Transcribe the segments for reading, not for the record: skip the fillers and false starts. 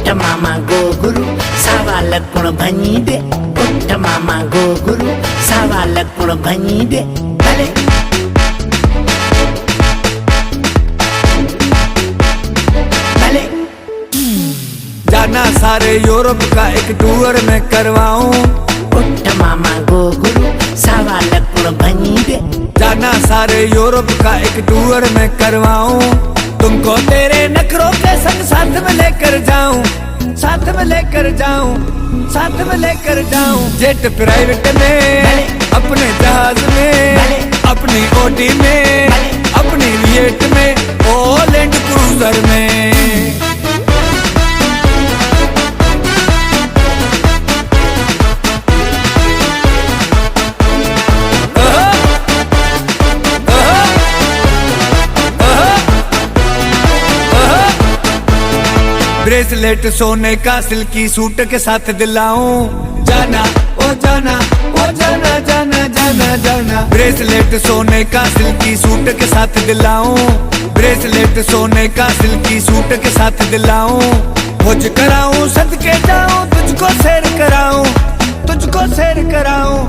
उठ मामा गो गुरु सावा लकुण भञी दे। उठ मामा गो गुरु सावा लकुण भञी दे। भले भले जाना सारे यूरोप का एक टूर में करवाऊं। उठ मामा गो गुरु सावा लकुण भञी दे। जाना सारे यूरोप का एक टूर में करवाऊं। तुमको तेरे नखरों के संग साथ में लेकर जाऊं। साथ में लेकर जाऊं। साथ में लेकर जाऊं। जेट प्राइवेट में, अपने जहाज में, अपनी ओडी में, अपनी विएट में, ओ लैंड क्रूजर में। ब्रेसलेट सोने का सिल्की सूट के साथ दिलाऊं। जाना ओ जाना ओ जाना जाना जाना जाना। ब्रेसलेट सोने का सिल्की सूट के साथ दिलाऊं। ब्रेसलेट सोने का सिल्की सूट के साथ दिलाऊं। खोज कराऊं सदके जाऊं तुझको सैर कराऊं। तुझको सैर कराऊं।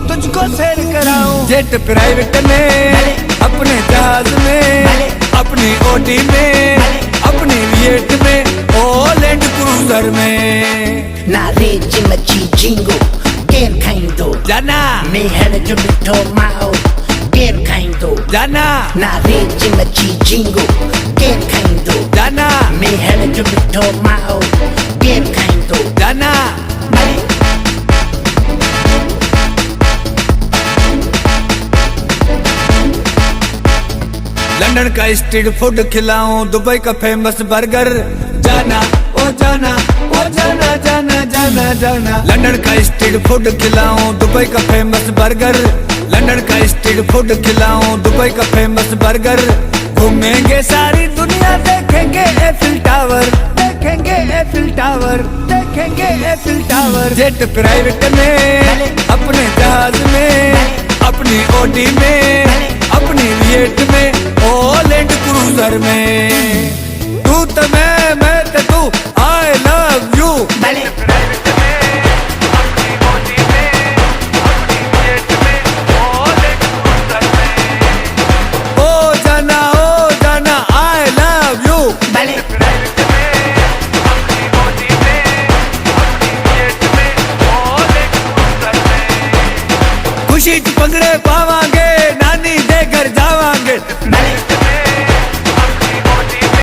तुझको सैर कराऊं। जेट प्राइवेट में, अपने जहाज में, अपनी ओडी में, अपनी विएट में, ओ लैंड क्रूजर में। ना रेची मच्छी झींगो केर खाइंदो। जाना मेहर जो मिठो माओ केर खाइंदो। जाना ना रेची मच्छी झींगो केर खाइंदो। जाना मेहर जो मिठो माओ केर खाइंदो। जाना लंदन का स्ट्रीट फूड खिलाऊं। दुबई का फेमस बर्गर। जाना ओ जाना ओ जाना जाना जाना जाना। लंदन का स्ट्रीट फूड खिलाऊं। दुबई का फेमस बर्गर। लंदन का स्ट्रीट फूड खिलाऊं। दुबई का फेमस बर्गर। घूमेंगे सारी दुनिया, देखेंगे एफिल टावर। देखेंगे एफिल टावर। देखेंगे एफिल टावर। जेट प्राइवेट में, अपने जहाज में, अपनी ओडी में, अपनी विएट में, ओ लैंड क्रूजर में।